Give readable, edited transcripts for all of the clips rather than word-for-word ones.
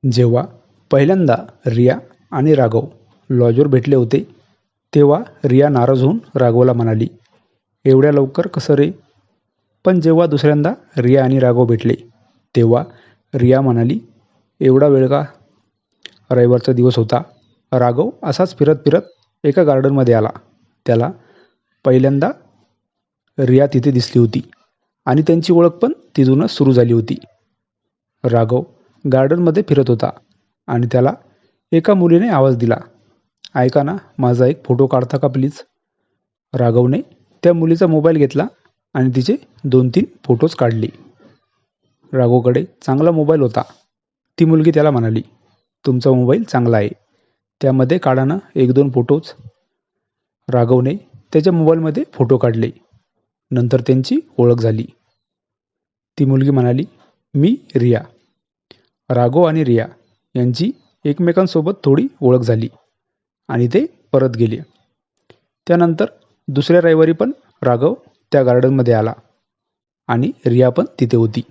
जेव्हा पहिल्यांदा रिया आणि राघव लॉजवर भेटले होते, तेव्हा रिया नाराज होऊन राघवला म्हणाली, "एवढ्या लवकर कसं रे?" पण जेव्हा दुसऱ्यांदा रिया आणि राघव भेटले, तेव्हा रिया म्हणाली, "एवढा वेळ का?" रविवारचा दिवस होता. राघव असाच फिरत फिरत एका गार्डनमध्ये आला. त्याला पहिल्यांदा रिया तिथे दिसली होती आणि त्यांची ओळख पण तिथूनच सुरू झाली होती. राघव गार्डनमध्ये फिरत होता आणि त्याला एका मुलीने आवाज दिला, "ऐका ना, माझा एक फोटो काढता का प्लीज?" राघवने त्या मुलीचा मोबाईल घेतला आणि तिचे 2-3 फोटोज काढले. राघवकडे चांगला मोबाईल होता. ती मुलगी त्याला म्हणाली, "तुमचा मोबाईल चांगला आहे, त्यामध्ये काढा ना 1-2 फोटोज." राघवने त्याच्या मोबाईलमध्ये फोटो काढले. नंतर त्यांची ओळख झाली. ती मुलगी म्हणाली, "मी रिया." राघव आणि रिया यांची एकमेकांसोबत थोडी ओळख झाली आणि ते परत गेले. त्यानंतर दुसऱ्या रविवारी पण राघव त्या गार्डनमध्ये आला आणि रिया पण तिथे होती.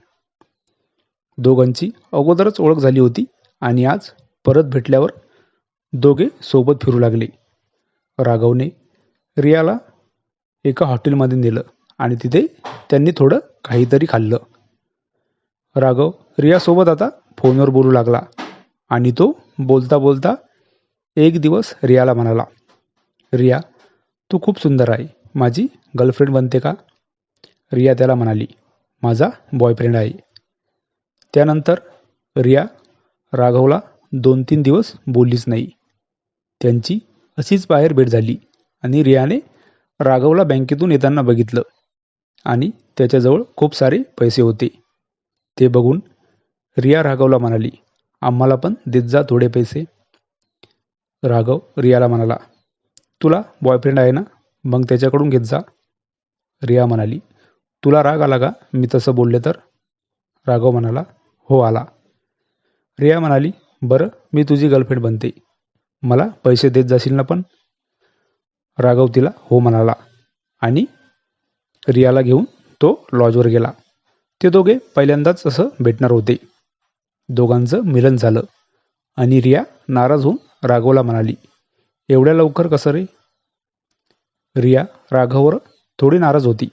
दोघांची अगोदरच ओळख झाली होती आणि आज परत भेटल्यावर दोघे सोबत फिरू लागले. राघवने रियाला एका हॉटेलमध्ये नेलं आणि तिथे त्यांनी थोडं काहीतरी खाल्लं. राघव रियासोबत आता फोनवर बोलू लागला आणि तो बोलता बोलता एक दिवस रियाला म्हणाला, "रिया, तू खूप सुंदर आहे. माझी गर्लफ्रेंड बनते का?" रिया त्याला म्हणाली, "माझा बॉयफ्रेंड आहे." त्यानंतर रिया राघवला 2-3 दिवस बोललीच नाही. त्यांची अशीच बाहेर भेट झाली आणि रियाने राघवला बँकेतून येताना बघितलं आणि त्याच्याजवळ खूप सारे पैसे होते. ते बघून रिया राघवला म्हणाली, "आम्हाला पण देत जा थोडे पैसे." राघव रियाला म्हणाला, "तुला बॉयफ्रेंड आहे ना, मग त्याच्याकडून घेत जा." रिया म्हणाली, "तुला राग आला का मी तसं बोलले तर?" राघव म्हणाला, "हो आला." रिया म्हणाली, "बरं, मी तुझी गर्लफ्रेंड बनते. मला पैसे देत जाशील ना पण?" राघव तिला हो म्हणाला आणि रियाला घेऊन तो लॉजवर गेला. ते दोघे पहिल्यांदाच असं भेटणार होते. दोघांचं मिलन झालं आणि रिया नाराज होऊन राघवला म्हणाली, "एवढ्या लवकर कसं रे?" रिया राघववर थोडी नाराज होती.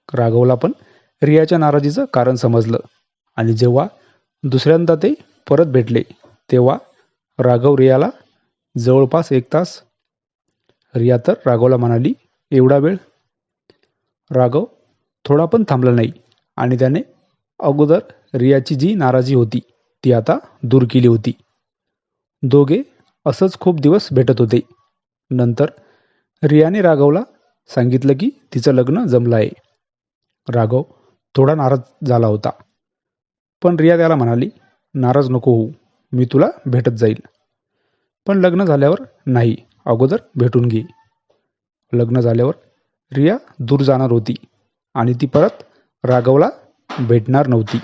राघवला पण रियाच्या नाराजीचं कारण समजलं आणि जेव्हा दुसऱ्यांदा ते परत भेटले, तेव्हा राघव रियाला जवळपास 1 तास. रिया तर राघवला म्हणाली, "एवढा वेळ?" राघव थोडा पण थांबला नाही आणि त्याने अगोदर रियाची जी नाराजी होती ती आता दूर केली होती. दोघे असंच खूप दिवस भेटत होते. नंतर रियाने राघवला सांगितलं की तिचं लग्न जमलं आहे. राघव थोडा नाराज झाला होता. पण रिया त्याला म्हणाली, "नाराज नको होऊ, मी तुला भेटत जाईल. पण लग्न झाल्यावर नाही, अगोदर भेटून घे." लग्न झाल्यावर रिया दूर जाणार होती आणि ती परत राघवला भेटणार नव्हती.